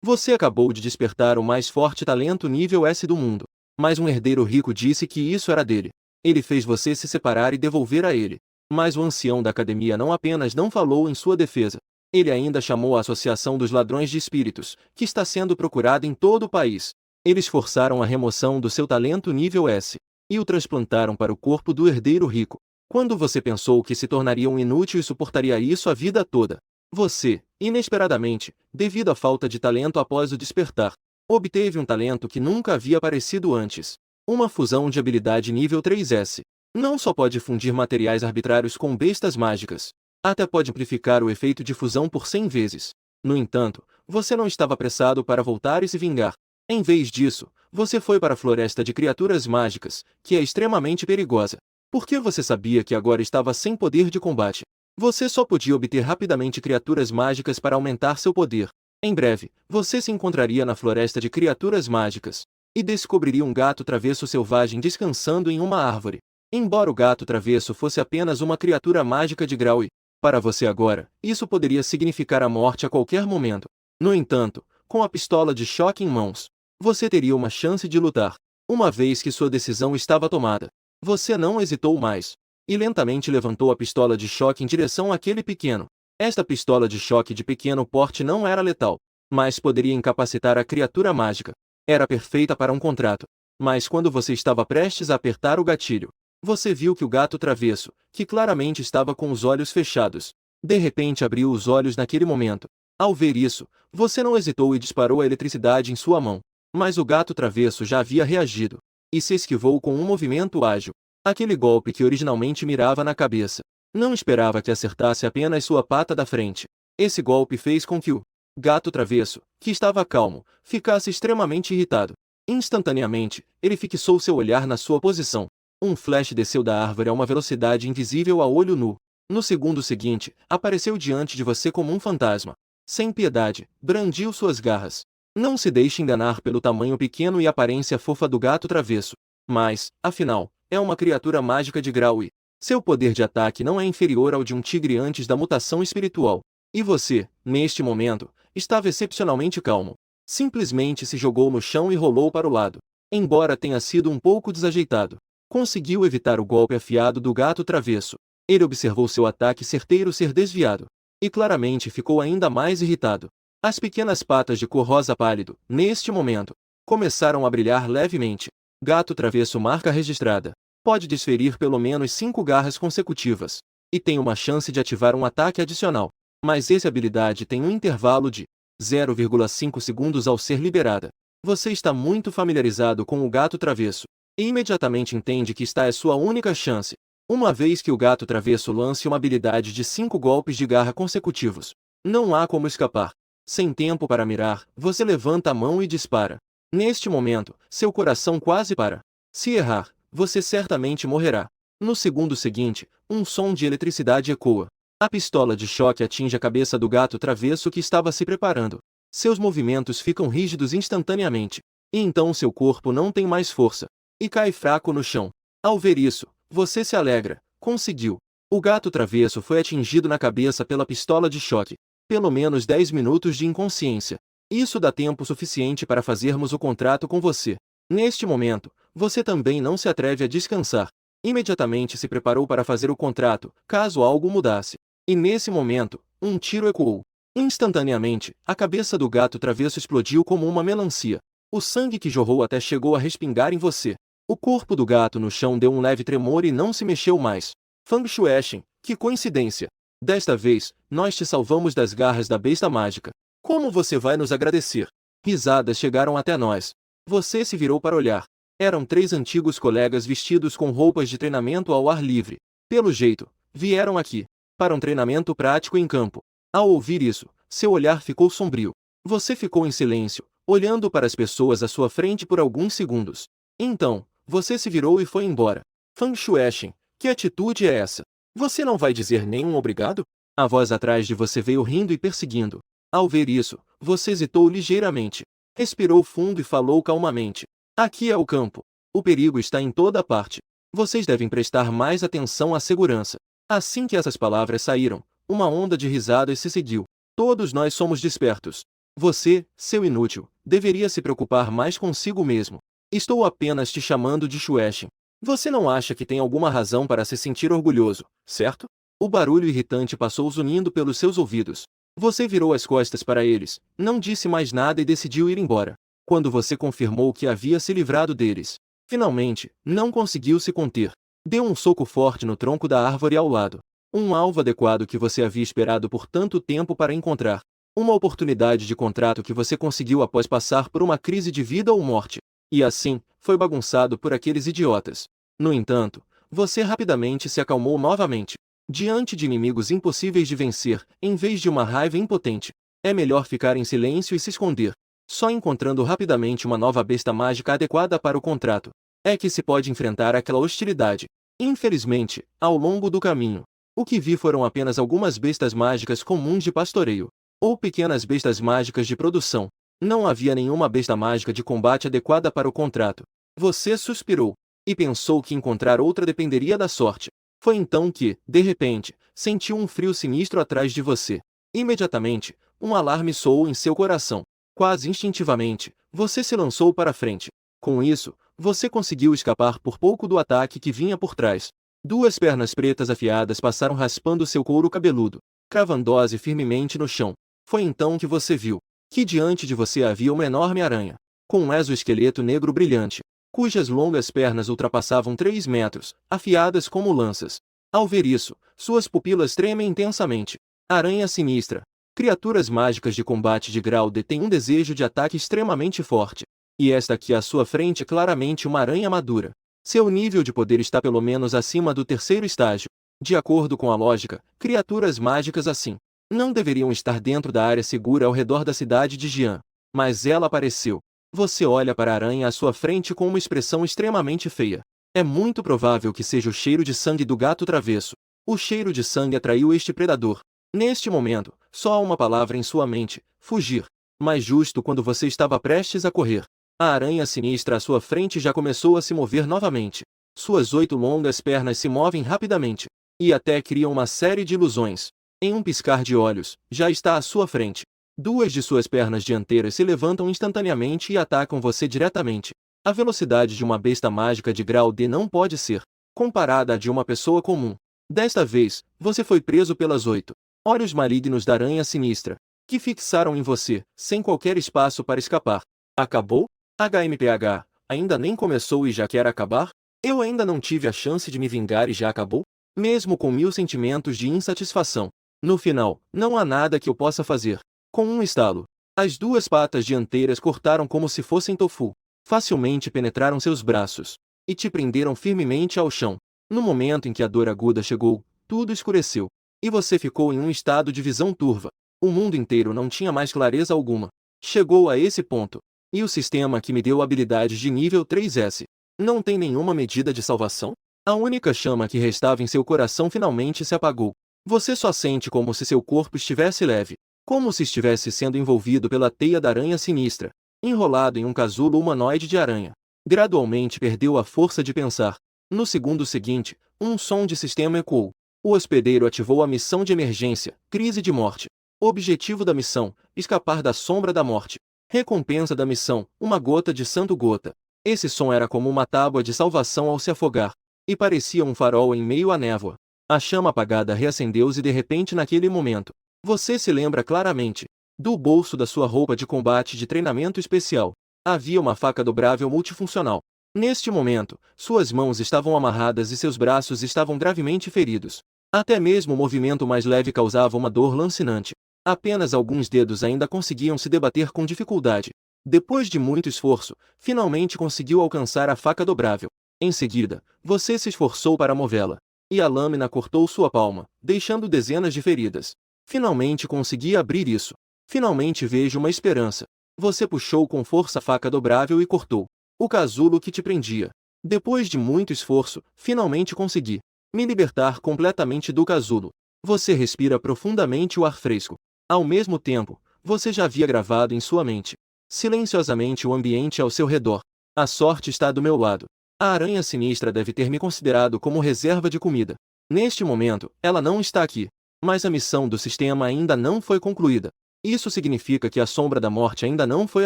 Você acabou de despertar o mais forte talento nível S do mundo. Mas um herdeiro rico disse que isso era dele. Ele fez você se separar e devolver a ele. Mas o ancião da academia não apenas não falou em sua defesa. Ele ainda chamou a Associação dos Ladrões de Espíritos, que está sendo procurada em todo o país. Eles forçaram a remoção do seu talento nível S e o transplantaram para o corpo do herdeiro rico. Quando você pensou que se tornaria um inútil e suportaria isso a vida toda, você, inesperadamente, devido à falta de talento após o despertar, obteve um talento que nunca havia aparecido antes. Uma fusão de habilidade nível 3S. Não só pode fundir materiais arbitrários com bestas mágicas, até pode amplificar o efeito de fusão por 100 vezes. No entanto, você não estava apressado para voltar e se vingar. Em vez disso, você foi para a floresta de criaturas mágicas, que é extremamente perigosa. Porque você sabia que agora estava sem poder de combate. Você só podia obter rapidamente criaturas mágicas para aumentar seu poder. Em breve, você se encontraria na floresta de criaturas mágicas e descobriria um gato travesso selvagem descansando em uma árvore. Embora o gato travesso fosse apenas uma criatura mágica de grau I, para você agora, isso poderia significar a morte a qualquer momento. No entanto, com a pistola de choque em mãos, você teria uma chance de lutar. Uma vez que sua decisão estava tomada, você não hesitou mais e lentamente levantou a pistola de choque em direção àquele pequeno. Esta pistola de choque de pequeno porte não era letal, mas poderia incapacitar a criatura mágica. Era perfeita para um contrato. Mas quando você estava prestes a apertar o gatilho, você viu que o gato travesso, que claramente estava com os olhos fechados, de repente abriu os olhos naquele momento. Ao ver isso, você não hesitou e disparou a eletricidade em sua mão. Mas o gato travesso já havia reagido e se esquivou com um movimento ágil. Aquele golpe que originalmente mirava na cabeça. Não esperava que acertasse apenas sua pata da frente. Esse golpe fez com que o gato travesso, que estava calmo, ficasse extremamente irritado. Instantaneamente, ele fixou seu olhar na sua posição. Um flash desceu da árvore a uma velocidade invisível a olho nu. No segundo seguinte, apareceu diante de você como um fantasma. Sem piedade, brandiu suas garras. Não se deixe enganar pelo tamanho pequeno e aparência fofa do gato travesso. Mas, afinal, é uma criatura mágica de grau I. Seu poder de ataque não é inferior ao de um tigre antes da mutação espiritual. E você, neste momento, estava excepcionalmente calmo. Simplesmente se jogou no chão e rolou para o lado. Embora tenha sido um pouco desajeitado, conseguiu evitar o golpe afiado do gato travesso. Ele observou seu ataque certeiro ser desviado. E claramente ficou ainda mais irritado. As pequenas patas de cor rosa pálido, neste momento, começaram a brilhar levemente. Gato travesso marca registrada. Pode desferir pelo menos 5 garras consecutivas. E tem uma chance de ativar um ataque adicional. Mas essa habilidade tem um intervalo de 0,5 segundos ao ser liberada. Você está muito familiarizado com o gato travesso. E imediatamente entende que esta é sua única chance. Uma vez que o gato travesso lance uma habilidade de 5 golpes de garra consecutivos, não há como escapar. Sem tempo para mirar, você levanta a mão e dispara. Neste momento, seu coração quase para. Se errar, você certamente morrerá. No segundo seguinte, um som de eletricidade ecoa. A pistola de choque atinge a cabeça do gato travesso que estava se preparando. Seus movimentos ficam rígidos instantaneamente. E então seu corpo não tem mais força. E cai fraco no chão. Ao ver isso, você se alegra. Conseguiu. O gato travesso foi atingido na cabeça pela pistola de choque. Pelo menos 10 minutos de inconsciência. Isso dá tempo suficiente para fazermos o contrato com você. Neste momento, você também não se atreve a descansar. Imediatamente se preparou para fazer o contrato, caso algo mudasse. E nesse momento, um tiro ecoou. Instantaneamente, a cabeça do gato travesso explodiu como uma melancia. O sangue que jorrou até chegou a respingar em você. O corpo do gato no chão deu um leve tremor e não se mexeu mais. Fang Xuexin, que coincidência! Desta vez, nós te salvamos das garras da besta mágica. Como você vai nos agradecer? Risadas chegaram até nós. Você se virou para olhar. Eram 3 antigos colegas vestidos com roupas de treinamento ao ar livre. Pelo jeito, vieram aqui para um treinamento prático em campo. Ao ouvir isso, seu olhar ficou sombrio. Você ficou em silêncio, olhando para as pessoas à sua frente por alguns segundos. Então, você se virou e foi embora. Fang Xuexin, que atitude é essa? Você não vai dizer nenhum obrigado? A voz atrás de você veio rindo e perseguindo. Ao ver isso, você hesitou ligeiramente. Respirou fundo e falou calmamente. Aqui é o campo. O perigo está em toda parte. Vocês devem prestar mais atenção à segurança. Assim que essas palavras saíram, uma onda de risadas se seguiu. Todos nós somos despertos. Você, seu inútil, deveria se preocupar mais consigo mesmo. Estou apenas te chamando de Shueishin. Você não acha que tem alguma razão para se sentir orgulhoso, certo? O barulho irritante passou zunindo pelos seus ouvidos. Você virou as costas para eles, não disse mais nada e decidiu ir embora. Quando você confirmou que havia se livrado deles, finalmente, não conseguiu se conter. Deu um soco forte no tronco da árvore ao lado. Um alvo adequado que você havia esperado por tanto tempo para encontrar. Uma oportunidade de contrato que você conseguiu após passar por uma crise de vida ou morte. E assim, foi bagunçado por aqueles idiotas. No entanto, você rapidamente se acalmou novamente. Diante de inimigos impossíveis de vencer, em vez de uma raiva impotente, é melhor ficar em silêncio e se esconder. Só encontrando rapidamente uma nova besta mágica adequada para o contrato, é que se pode enfrentar aquela hostilidade. Infelizmente, ao longo do caminho, o que vi foram apenas algumas bestas mágicas comuns de pastoreio, ou pequenas bestas mágicas de produção. Não havia nenhuma besta mágica de combate adequada para o contrato. Você suspirou, e pensou que encontrar outra dependeria da sorte. Foi então que, de repente, sentiu um frio sinistro atrás de você. Imediatamente, um alarme soou em seu coração. Quase instintivamente, você se lançou para frente. Com isso, você conseguiu escapar por pouco do ataque que vinha por trás. Duas pernas pretas afiadas passaram raspando seu couro cabeludo, cravando-se firmemente no chão. Foi então que você viu que diante de você havia uma enorme aranha, com um exoesqueleto negro brilhante, cujas longas pernas ultrapassavam 3 metros, afiadas como lanças. Ao ver isso, suas pupilas tremem intensamente. Aranha sinistra. Criaturas mágicas de combate de grau D têm um desejo de ataque extremamente forte. E esta aqui à sua frente é claramente uma aranha madura. Seu nível de poder está pelo menos acima do terceiro estágio. De acordo com a lógica, criaturas mágicas assim não deveriam estar dentro da área segura ao redor da cidade de Jian. Mas ela apareceu. Você olha para a aranha à sua frente com uma expressão extremamente feia. É muito provável que seja o cheiro de sangue do gato travesso. O cheiro de sangue atraiu este predador. Neste momento, só há uma palavra em sua mente: fugir. Mas justo quando você estava prestes a correr, a aranha sinistra à sua frente já começou a se mover novamente. Suas 8 longas pernas se movem rapidamente, e até criam uma série de ilusões. Em um piscar de olhos, já está à sua frente. Duas de suas pernas dianteiras se levantam instantaneamente e atacam você diretamente. A velocidade de uma besta mágica de grau D não pode ser comparada à de uma pessoa comum. Desta vez, você foi preso pelas 8 olhos malignos da aranha sinistra, que fixaram em você, sem qualquer espaço para escapar. Acabou? HMPH, ainda nem começou e já quer acabar? Eu ainda não tive a chance de me vingar e já acabou? Mesmo com 1000 sentimentos de insatisfação. No final, não há nada que eu possa fazer. Com um estalo, as 2 patas dianteiras cortaram como se fossem tofu. Facilmente penetraram seus braços e te prenderam firmemente ao chão. No momento em que a dor aguda chegou, tudo escureceu. E você ficou em um estado de visão turva. O mundo inteiro não tinha mais clareza alguma. Chegou a esse ponto. E o sistema que me deu habilidades de nível 3S não tem nenhuma medida de salvação? A única chama que restava em seu coração finalmente se apagou. Você só sente como se seu corpo estivesse leve, como se estivesse sendo envolvido pela teia da aranha sinistra, enrolado em um casulo humanoide de aranha. Gradualmente perdeu a força de pensar. No segundo seguinte, um som de sistema ecoou. O hospedeiro ativou a missão de emergência, crise de morte. Objetivo da missão: escapar da sombra da morte. Recompensa da missão: uma gota de santo gota. Esse som era como uma tábua de salvação ao se afogar, e parecia um farol em meio à névoa. A chama apagada reacendeu-se de repente naquele momento. Você se lembra claramente. Do bolso da sua roupa de combate de treinamento especial, havia uma faca dobrável multifuncional. Neste momento, suas mãos estavam amarradas e seus braços estavam gravemente feridos. Até mesmo o movimento mais leve causava uma dor lancinante. Apenas alguns dedos ainda conseguiam se debater com dificuldade. Depois de muito esforço, finalmente conseguiu alcançar a faca dobrável. Em seguida, você se esforçou para movê-la, e a lâmina cortou sua palma, deixando dezenas de feridas. Finalmente consegui abrir isso. Finalmente vejo uma esperança. Você puxou com força a faca dobrável e cortou o casulo que te prendia. Depois de muito esforço, finalmente consegui me libertar completamente do casulo. Você respira profundamente o ar fresco. Ao mesmo tempo, você já havia gravado em sua mente silenciosamente o ambiente ao seu redor. A sorte está do meu lado. A aranha sinistra deve ter me considerado como reserva de comida. Neste momento, ela não está aqui. Mas a missão do sistema ainda não foi concluída. Isso significa que a sombra da morte ainda não foi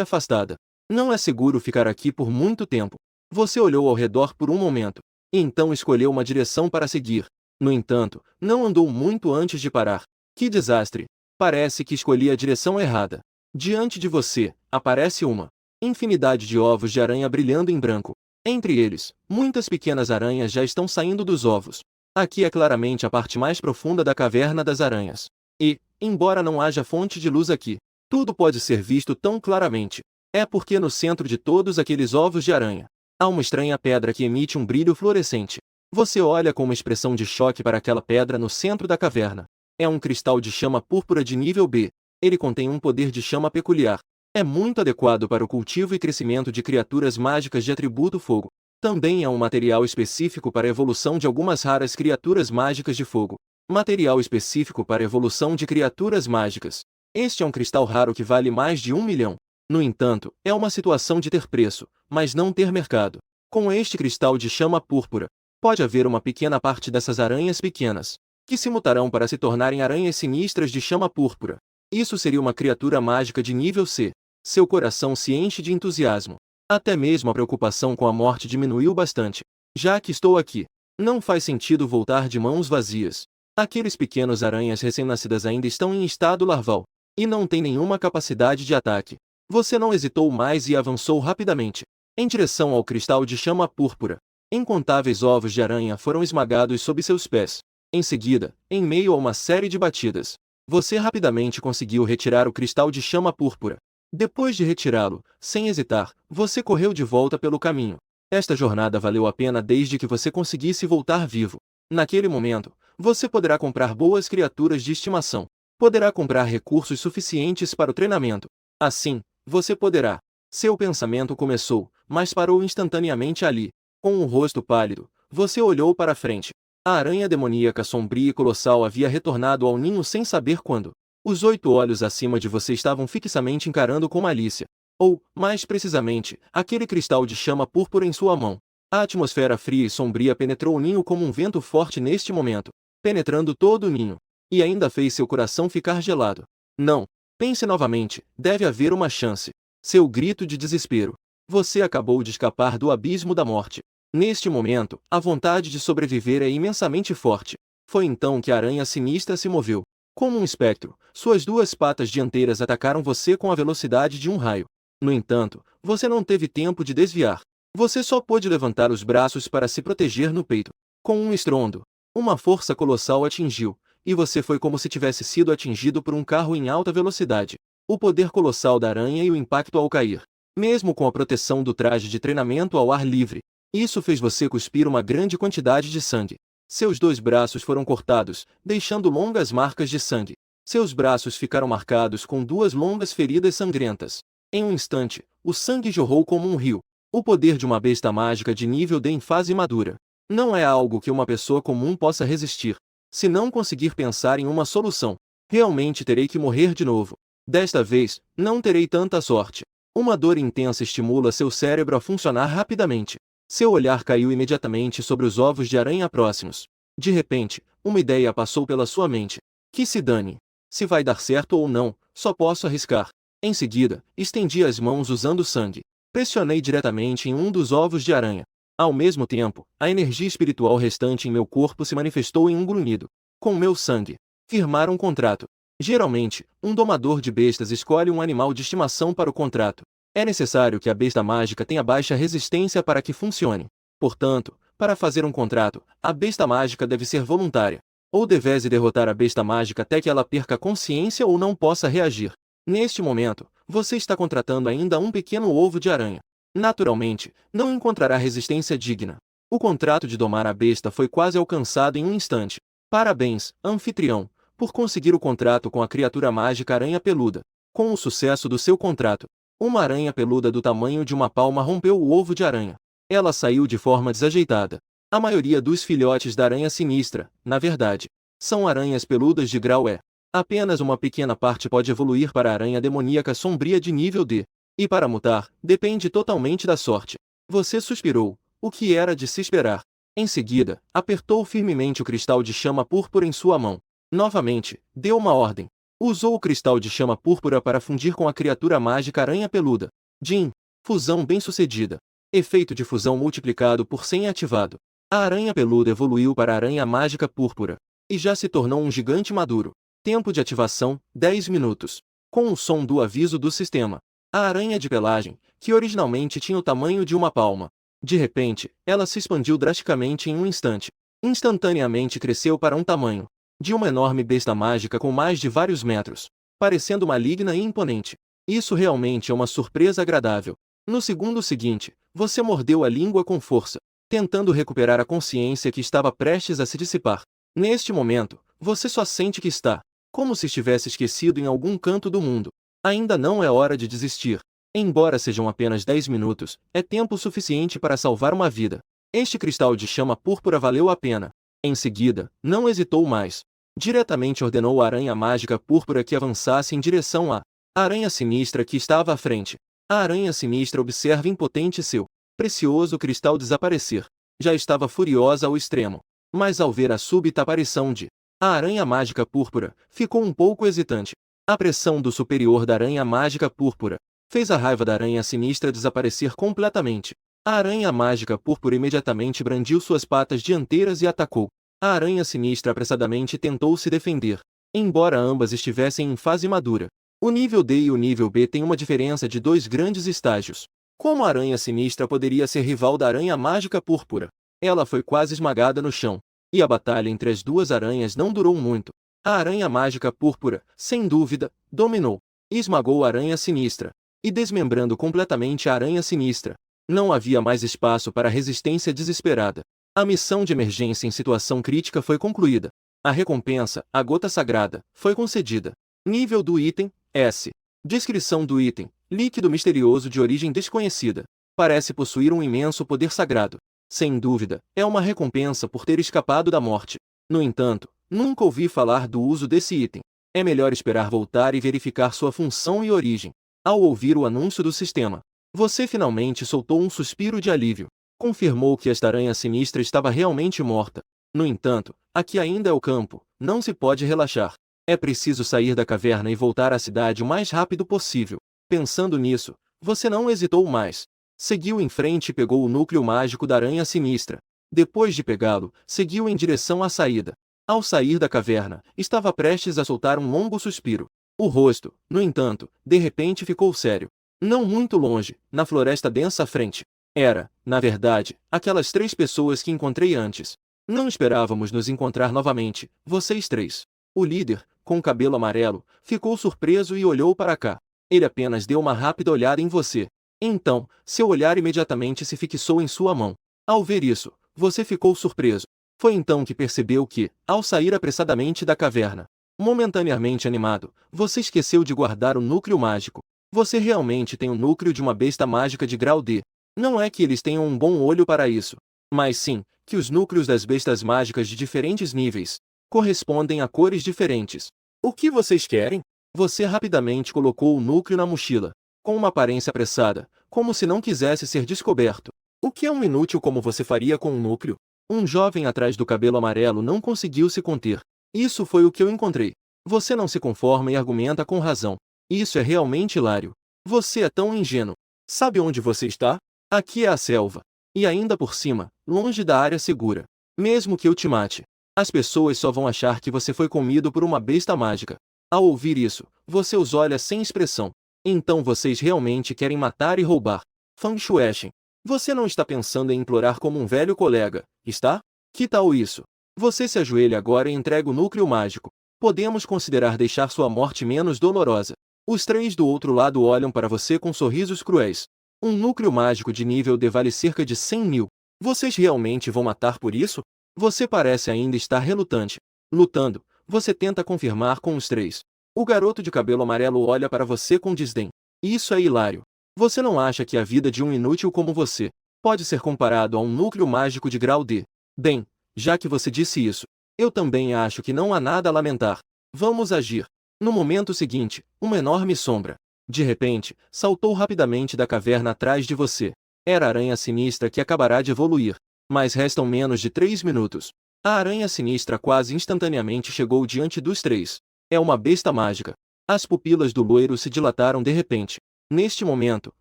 afastada. Não é seguro ficar aqui por muito tempo. Você olhou ao redor por um momento, e então escolheu uma direção para seguir. No entanto, não andou muito antes de parar. Que desastre! Parece que escolhi a direção errada. Diante de você, aparece uma infinidade de ovos de aranha brilhando em branco. Entre eles, muitas pequenas aranhas já estão saindo dos ovos. Aqui é claramente a parte mais profunda da caverna das aranhas. E, embora não haja fonte de luz aqui, tudo pode ser visto tão claramente. É porque no centro de todos aqueles ovos de aranha, há uma estranha pedra que emite um brilho fluorescente. Você olha com uma expressão de choque para aquela pedra no centro da caverna. É um cristal de chama púrpura de nível B. Ele contém um poder de chama peculiar. É muito adequado para o cultivo e crescimento de criaturas mágicas de atributo fogo. Também é um material específico para a evolução de algumas raras criaturas mágicas de fogo. Material específico para a evolução de criaturas mágicas. Este é um cristal raro que vale mais de 1 milhão. No entanto, é uma situação de ter preço, mas não ter mercado. Com este cristal de chama púrpura, pode haver uma pequena parte dessas aranhas pequenas, que se mutarão para se tornarem aranhas sinistras de chama púrpura. Isso seria uma criatura mágica de nível C. Seu coração se enche de entusiasmo. Até mesmo a preocupação com a morte diminuiu bastante. Já que estou aqui, não faz sentido voltar de mãos vazias. Aqueles pequenos aranhas recém-nascidas ainda estão em estado larval, e não têm nenhuma capacidade de ataque. Você não hesitou mais e avançou rapidamente, em direção ao cristal de chama púrpura. Incontáveis ovos de aranha foram esmagados sob seus pés. Em seguida, em meio a uma série de batidas, você rapidamente conseguiu retirar o cristal de chama púrpura. Depois de retirá-lo, sem hesitar, você correu de volta pelo caminho. Esta jornada valeu a pena desde que você conseguisse voltar vivo. Naquele momento, você poderá comprar boas criaturas de estimação. Poderá comprar recursos suficientes para o treinamento. Assim, você poderá. Seu pensamento começou, mas parou instantaneamente ali. Com um rosto pálido, você olhou para frente. A aranha demoníaca sombria e colossal havia retornado ao ninho sem saber quando. Os 8 olhos acima de você estavam fixamente encarando com malícia. Ou, mais precisamente, aquele cristal de chama púrpura em sua mão. A atmosfera fria e sombria penetrou o ninho como um vento forte neste momento, penetrando todo o ninho. E ainda fez seu coração ficar gelado. Não. Pense novamente, deve haver uma chance. Seu grito de desespero. Você acabou de escapar do abismo da morte. Neste momento, a vontade de sobreviver é imensamente forte. Foi então que a aranha sinistra se moveu. Como um espectro, suas 2 patas dianteiras atacaram você com a velocidade de um raio. No entanto, você não teve tempo de desviar. Você só pôde levantar os braços para se proteger no peito. Com um estrondo, uma força colossal atingiu, e você foi como se tivesse sido atingido por um carro em alta velocidade. O poder colossal da aranha e o impacto ao cair. Mesmo com a proteção do traje de treinamento ao ar livre, isso fez você cuspir uma grande quantidade de sangue. Seus 2 braços foram cortados, deixando longas marcas de sangue. Seus braços ficaram marcados com 2 longas feridas sangrentas. Em um instante, o sangue jorrou como um rio. O poder de uma besta mágica de nível D em fase madura. Não é algo que uma pessoa comum possa resistir. Se não conseguir pensar em uma solução, realmente terei que morrer de novo. Desta vez, não terei tanta sorte. Uma dor intensa estimula seu cérebro a funcionar rapidamente. Seu olhar caiu imediatamente sobre os ovos de aranha próximos. De repente, uma ideia passou pela sua mente. Que se dane. Se vai dar certo ou não, só posso arriscar. Em seguida, estendi as mãos usando sangue. Pressionei diretamente em um dos ovos de aranha. Ao mesmo tempo, a energia espiritual restante em meu corpo se manifestou em um grunhido. Com meu sangue. Firmar um contrato. Geralmente, um domador de bestas escolhe um animal de estimação para o contrato. É necessário que a besta mágica tenha baixa resistência para que funcione. Portanto, para fazer um contrato, a besta mágica deve ser voluntária. Ou devese derrotar a besta mágica até que ela perca a consciência ou não possa reagir. Neste momento, você está contratando ainda um pequeno ovo de aranha. Naturalmente, não encontrará resistência digna. O contrato de domar a besta foi quase alcançado em um instante. Parabéns, anfitrião, por conseguir o contrato com a criatura mágica aranha peluda. Com o sucesso do seu contrato, uma aranha peluda do tamanho de uma palma rompeu o ovo de aranha. Ela saiu de forma desajeitada. A maioria dos filhotes da aranha sinistra, na verdade, são aranhas peludas de grau E. Apenas uma pequena parte pode evoluir para a aranha demoníaca sombria de nível D. E para mutar, depende totalmente da sorte. Você suspirou, o que era de se esperar. Em seguida, apertou firmemente o cristal de chama púrpura em sua mão. Novamente, deu uma ordem. Usou o cristal de chama púrpura para fundir com a criatura mágica aranha peluda. Jin. Fusão bem-sucedida. Efeito de fusão multiplicado por 100 ativado. A aranha peluda evoluiu para a aranha mágica púrpura. E já se tornou um gigante maduro. Tempo de ativação, 10 minutos. Com o som do aviso do sistema. A aranha de pelagem, que originalmente tinha o tamanho de uma palma. De repente, ela se expandiu drasticamente em um instante. Instantaneamente cresceu para um tamanho de uma enorme besta mágica com mais de vários metros, parecendo maligna e imponente. Isso realmente é uma surpresa agradável. No segundo seguinte, você mordeu a língua com força, tentando recuperar a consciência que estava prestes a se dissipar. Neste momento, você só sente que está, como se estivesse esquecido em algum canto do mundo. Ainda não é hora de desistir. Embora sejam apenas 10 minutos, é tempo suficiente para salvar uma vida. Este cristal de chama púrpura valeu a pena. Em seguida, não hesitou mais. Diretamente ordenou a aranha mágica púrpura que avançasse em direção à aranha sinistra que estava à frente. A aranha sinistra observa impotente seu precioso cristal desaparecer. Já estava furiosa ao extremo. Mas ao ver a súbita aparição de a aranha mágica púrpura, ficou um pouco hesitante. A pressão do superior da aranha mágica púrpura fez a raiva da aranha sinistra desaparecer completamente. A aranha mágica púrpura imediatamente brandiu suas patas dianteiras e atacou. A aranha sinistra apressadamente tentou se defender, embora ambas estivessem em fase madura. O nível D e o nível B têm uma diferença de 2 grandes estágios. Como a aranha sinistra poderia ser rival da aranha mágica púrpura? Ela foi quase esmagada no chão, e a batalha entre as duas aranhas não durou muito. A aranha mágica púrpura, sem dúvida, dominou, e esmagou a aranha sinistra, e desmembrando completamente a aranha sinistra. Não havia mais espaço para resistência desesperada. A missão de emergência em situação crítica foi concluída. A recompensa, a gota sagrada, foi concedida. Nível do item, S. Descrição do item, líquido misterioso de origem desconhecida. Parece possuir um imenso poder sagrado. Sem dúvida, é uma recompensa por ter escapado da morte. No entanto, nunca ouvi falar do uso desse item. É melhor esperar voltar e verificar sua função e origem. Ao ouvir o anúncio do sistema, você finalmente soltou um suspiro de alívio. Confirmou que esta aranha sinistra estava realmente morta. No entanto, aqui ainda é o campo, não se pode relaxar. É preciso sair da caverna e voltar à cidade o mais rápido possível. Pensando nisso, você não hesitou mais. Seguiu em frente e pegou o núcleo mágico da aranha sinistra. Depois de pegá-lo, seguiu em direção à saída. Ao sair da caverna, estava prestes a soltar um longo suspiro. O rosto, no entanto, de repente ficou sério. Não muito longe, na floresta densa à frente. Era, na verdade, aquelas 3 pessoas que encontrei antes. Não esperávamos nos encontrar novamente, vocês 3. O líder, com o cabelo amarelo, ficou surpreso e olhou para cá. Ele apenas deu uma rápida olhada em você. Então, seu olhar imediatamente se fixou em sua mão. Ao ver isso, você ficou surpreso. Foi então que percebeu que, ao sair apressadamente da caverna, momentaneamente animado, você esqueceu de guardar o núcleo mágico. Você realmente tem o núcleo de uma besta mágica de grau D. Não é que eles tenham um bom olho para isso, mas sim, que os núcleos das bestas mágicas de diferentes níveis correspondem a cores diferentes. O que vocês querem? Você rapidamente colocou o núcleo na mochila, com uma aparência apressada, como se não quisesse ser descoberto. O que é um inútil como você faria com um núcleo? Um jovem atrás do cabelo amarelo não conseguiu se conter. Isso foi o que eu encontrei. Você não se conforma e argumenta com razão. Isso é realmente hilário. Você é tão ingênuo. Sabe onde você está? Aqui é a selva. E ainda por cima, longe da área segura. Mesmo que eu te mate, as pessoas só vão achar que você foi comido por uma besta mágica. Ao ouvir isso, você os olha sem expressão. Então vocês realmente querem matar e roubar. Fang Xuechen. Você não está pensando em implorar como um velho colega, está? Que tal isso? Você se ajoelha agora e entrega o núcleo mágico. Podemos considerar deixar sua morte menos dolorosa. Os 3 do outro lado olham para você com sorrisos cruéis. Um núcleo mágico de nível D vale cerca de 100 mil. Vocês realmente vão matar por isso? Você parece ainda estar relutante. Lutando, você tenta confirmar com os 3. O garoto de cabelo amarelo olha para você com desdém. Isso é hilário. Você não acha que a vida de um inútil como você pode ser comparado a um núcleo mágico de grau D? Bem, já que você disse isso, eu também acho que não há nada a lamentar. Vamos agir. No momento seguinte, uma enorme sombra, de repente, saltou rapidamente da caverna atrás de você. Era a aranha sinistra que acabará de evoluir. Mas restam menos de 3 minutos. A aranha sinistra quase instantaneamente chegou diante dos 3. É uma besta mágica. As pupilas do loiro se dilataram de repente. Neste momento,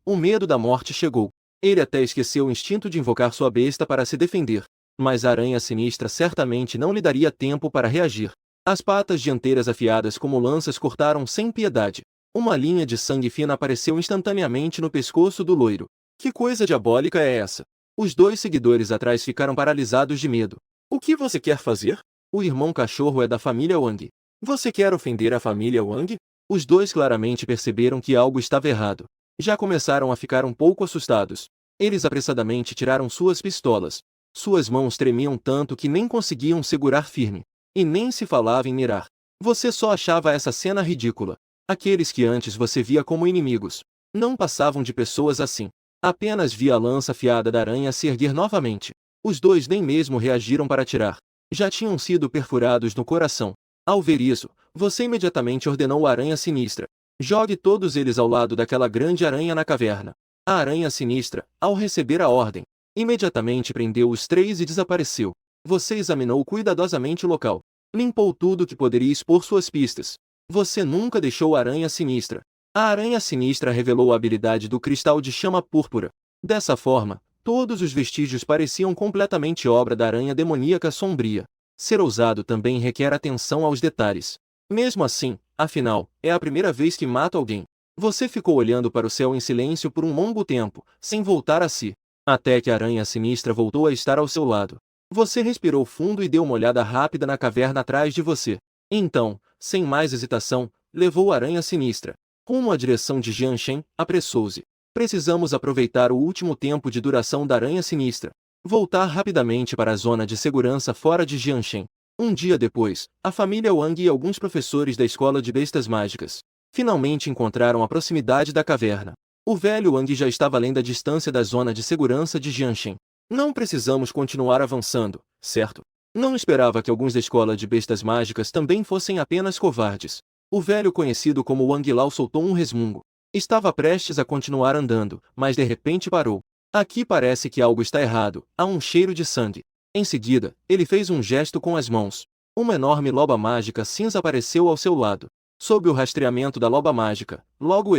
o medo da morte chegou. Ele até esqueceu o instinto de invocar sua besta para se defender. Mas a aranha sinistra certamente não lhe daria tempo para reagir. As patas dianteiras afiadas como lanças cortaram sem piedade. Uma linha de sangue fina apareceu instantaneamente no pescoço do loiro. Que coisa diabólica é essa? Os dois seguidores atrás ficaram paralisados de medo. O que você quer fazer? O irmão cachorro é da família Wang. Você quer ofender a família Wang? Os dois claramente perceberam que algo estava errado. Já começaram a ficar um pouco assustados. Eles apressadamente tiraram suas pistolas. Suas mãos tremiam tanto que nem conseguiam segurar firme. E nem se falava em mirar. Você só achava essa cena ridícula. Aqueles que antes você via como inimigos não passavam de pessoas assim. Apenas via a lança afiada da aranha se erguer novamente. Os dois nem mesmo reagiram para atirar. Já tinham sido perfurados no coração. Ao ver isso, você imediatamente ordenou a aranha sinistra. Jogue todos eles ao lado daquela grande aranha na caverna. A aranha sinistra, ao receber a ordem, imediatamente prendeu os três e desapareceu. Você examinou cuidadosamente o local. Limpou tudo que poderia expor suas pistas. Você nunca deixou a aranha sinistra. A aranha sinistra revelou a habilidade do cristal de chama púrpura. Dessa forma, todos os vestígios pareciam completamente obra da aranha demoníaca sombria. Ser ousado também requer atenção aos detalhes. Mesmo assim, afinal, é a primeira vez que mata alguém. Você ficou olhando para o céu em silêncio por um longo tempo, sem voltar a si. Até que a aranha sinistra voltou a estar ao seu lado. Você respirou fundo e deu uma olhada rápida na caverna atrás de você. Então, sem mais hesitação, levou a aranha sinistra rumo à direção de Jianshen, apressou-se. Precisamos aproveitar o último tempo de duração da aranha sinistra. Voltar rapidamente para a zona de segurança fora de Jianshen. Um dia depois, a família Wang e alguns professores da escola de bestas mágicas finalmente encontraram a proximidade da caverna. O velho Wang já estava além da distância da zona de segurança de Jianshen. Não precisamos continuar avançando, certo? Não esperava que alguns da escola de bestas mágicas também fossem apenas covardes. O velho conhecido como Wang Lao soltou um resmungo. Estava prestes a continuar andando, mas de repente parou. Aqui parece que algo está errado, há um cheiro de sangue. Em seguida, ele fez um gesto com as mãos. Uma enorme loba mágica cinza apareceu ao seu lado. Sob o rastreamento da loba mágica, logo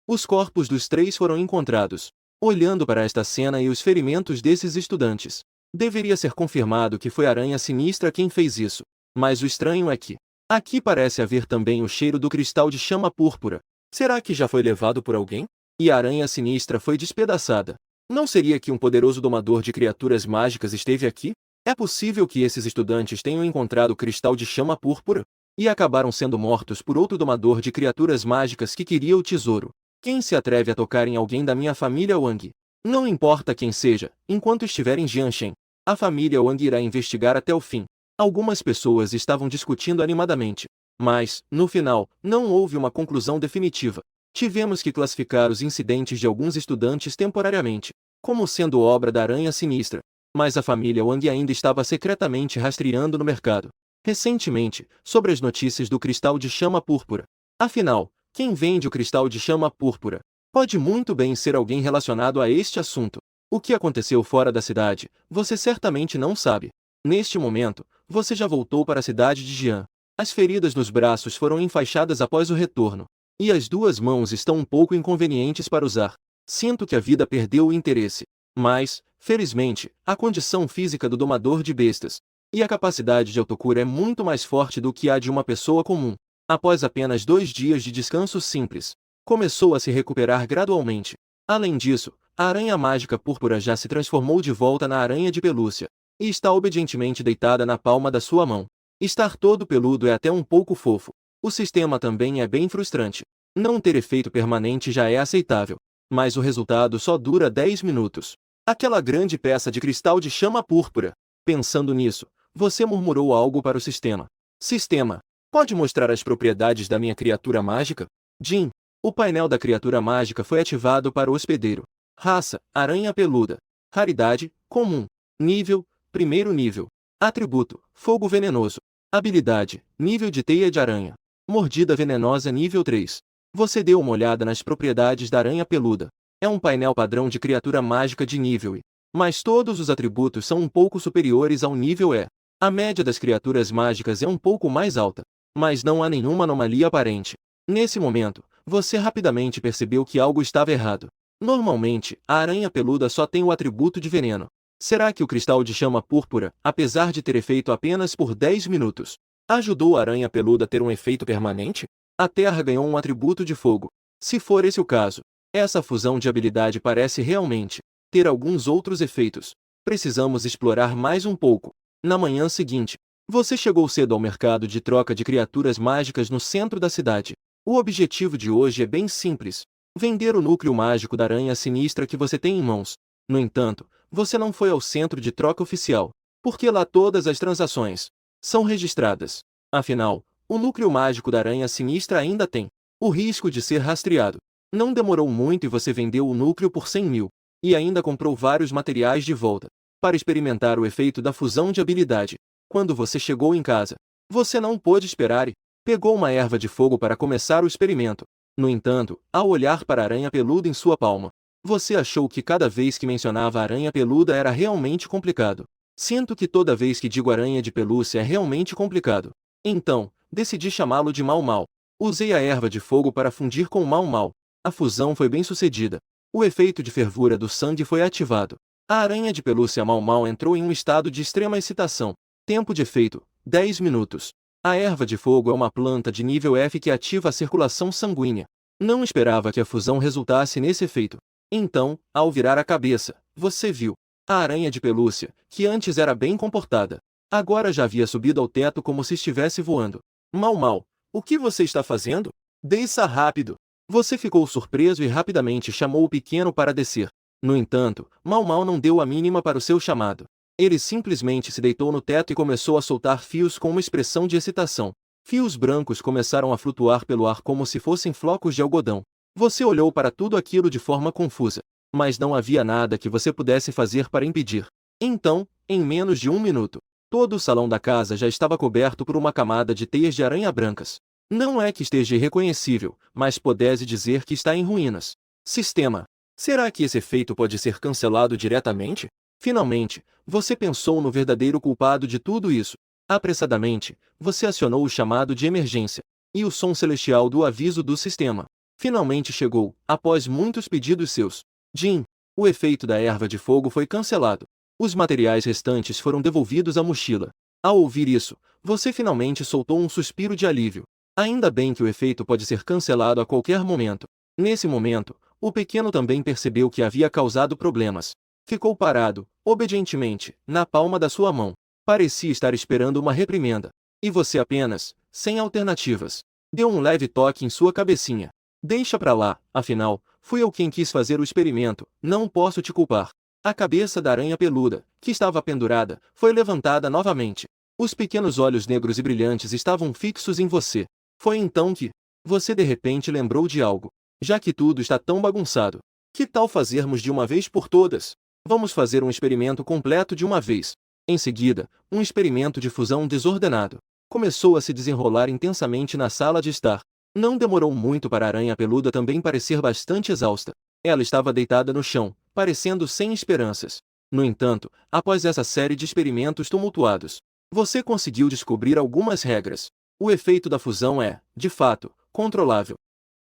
os corpos dos três foram encontrados. Olhando para esta cena e os ferimentos desses estudantes, deveria ser confirmado que foi a aranha sinistra quem fez isso. Mas o estranho é que aqui parece haver também o cheiro do cristal de chama púrpura. Será que já foi levado por alguém? E a aranha sinistra foi despedaçada. Não seria que um poderoso domador de criaturas mágicas esteve aqui? É possível que esses estudantes tenham encontrado o cristal de chama púrpura e acabaram sendo mortos por outro domador de criaturas mágicas que queria o tesouro. Quem se atreve a tocar em alguém da minha família Wang? Não importa quem seja, enquanto estiver em Jianshen, a família Wang irá investigar até o fim. Algumas pessoas estavam discutindo animadamente, mas, no final, não houve uma conclusão definitiva. Tivemos que classificar os incidentes de alguns estudantes temporariamente como sendo obra da aranha sinistra, mas a família Wang ainda estava secretamente rastreando no mercado recentemente sobre as notícias do cristal de chama púrpura. Afinal, quem vende o cristal de chama púrpura pode muito bem ser alguém relacionado a este assunto. O que aconteceu fora da cidade, você certamente não sabe. Neste momento, você já voltou para a cidade de Jian. As feridas nos braços foram enfaixadas após o retorno, e as duas mãos estão um pouco inconvenientes para usar. Sinto que a vida perdeu o interesse. Mas, felizmente, a condição física do domador de bestas e a capacidade de autocura é muito mais forte do que a de uma pessoa comum. Após apenas 2 dias de descanso simples, começou a se recuperar gradualmente. Além disso, a aranha mágica púrpura já se transformou de volta na aranha de pelúcia e está obedientemente deitada na palma da sua mão. Estar todo peludo é até um pouco fofo. O sistema também é bem frustrante. Não ter efeito permanente já é aceitável, mas o resultado só dura 10 minutos. Aquela grande peça de cristal de chama púrpura. Pensando nisso, você murmurou algo para o sistema. Sistema, pode mostrar as propriedades da minha criatura mágica? Jin, o painel da criatura mágica foi ativado para o hospedeiro. Raça, aranha peluda. Raridade, comum. Nível, primeiro nível. Atributo, fogo venenoso. Habilidade, nível de teia de aranha. Mordida venenosa nível 3. Você deu uma olhada nas propriedades da aranha peluda. É um painel padrão de criatura mágica de nível E. Mas todos os atributos são um pouco superiores ao nível E. A média das criaturas mágicas é um pouco mais alta. mas não há nenhuma anomalia aparente. Nesse momento, você rapidamente percebeu que algo estava errado. Normalmente, a aranha peluda só tem o atributo de veneno. Será que o cristal de chama púrpura, apesar de ter efeito apenas por 10 minutos, ajudou a aranha peluda a ter um efeito permanente? A terra ganhou um atributo de fogo. Se for esse o caso, essa fusão de habilidade parece realmente ter alguns outros efeitos. Precisamos explorar mais um pouco. Na manhã seguinte, você chegou cedo ao mercado de troca de criaturas mágicas no centro da cidade. O objetivo de hoje é bem simples: vender o núcleo mágico da aranha sinistra que você tem em mãos. No entanto, você não foi ao centro de troca oficial, porque lá todas as transações são registradas. Afinal, o núcleo mágico da aranha sinistra ainda tem o risco de ser rastreado. Não demorou muito e você vendeu o núcleo por 100 mil, e ainda comprou vários materiais de volta, para experimentar o efeito da fusão de habilidade. Quando você chegou em casa, você não pôde esperar e pegou uma erva de fogo para começar o experimento. No entanto, ao olhar para a aranha peluda em sua palma, você achou que cada vez que mencionava a aranha peluda era realmente complicado. Sinto que toda vez que digo aranha de pelúcia é realmente complicado. Então, decidi chamá-lo de Mau Mau. Usei a erva de fogo para fundir com o Mau Mau. A fusão foi bem sucedida. O efeito de fervura do sangue foi ativado. A aranha de pelúcia Mau Mau entrou em um estado de extrema excitação. Tempo de efeito: 10 minutos. A erva de fogo é uma planta de nível F que ativa a circulação sanguínea. Não esperava que a fusão resultasse nesse efeito. Então, ao virar a cabeça, você viu a aranha de pelúcia, que antes era bem comportada, agora já havia subido ao teto como se estivesse voando. Mau Mau, o que você está fazendo? Desça rápido! Você ficou surpreso e rapidamente chamou o pequeno para descer. No entanto, Mau Mau não deu a mínima para o seu chamado. Ele simplesmente se deitou no teto e começou a soltar fios com uma expressão de excitação. Fios brancos começaram a flutuar pelo ar como se fossem flocos de algodão. Você olhou para tudo aquilo de forma confusa, mas não havia nada que você pudesse fazer para impedir. Então, em menos de 1 minuto, todo o salão da casa já estava coberto por uma camada de teias de aranha brancas. Não é que esteja irreconhecível, mas pode-se dizer que está em ruínas. Sistema: será que esse efeito pode ser cancelado diretamente? Finalmente, você pensou no verdadeiro culpado de tudo isso. Apressadamente, você acionou o chamado de emergência, e o som celestial do aviso do sistema finalmente chegou, após muitos pedidos seus. Jim, o efeito da erva de fogo foi cancelado. Os materiais restantes foram devolvidos à mochila. Ao ouvir isso, você finalmente soltou um suspiro de alívio. Ainda bem que o efeito pode ser cancelado a qualquer momento. Nesse momento, o pequeno também percebeu que havia causado problemas. Ficou parado, obedientemente, na palma da sua mão. Parecia estar esperando uma reprimenda. E você apenas, sem alternativas, deu um leve toque em sua cabecinha. Deixa pra lá, afinal, fui eu quem quis fazer o experimento, não posso te culpar. A cabeça da aranha peluda, que estava pendurada, foi levantada novamente. Os pequenos olhos negros e brilhantes estavam fixos em você. Foi então que você de repente lembrou de algo. Já que tudo está tão bagunçado, que tal fazermos de uma vez por todas? Vamos fazer um experimento completo de uma vez. Em seguida, um experimento de fusão desordenado começou a se desenrolar intensamente na sala de estar. Não demorou muito para a aranha peluda também parecer bastante exausta. Ela estava deitada no chão, parecendo sem esperanças. No entanto, após essa série de experimentos tumultuados, você conseguiu descobrir algumas regras. O efeito da fusão é, de fato, controlável.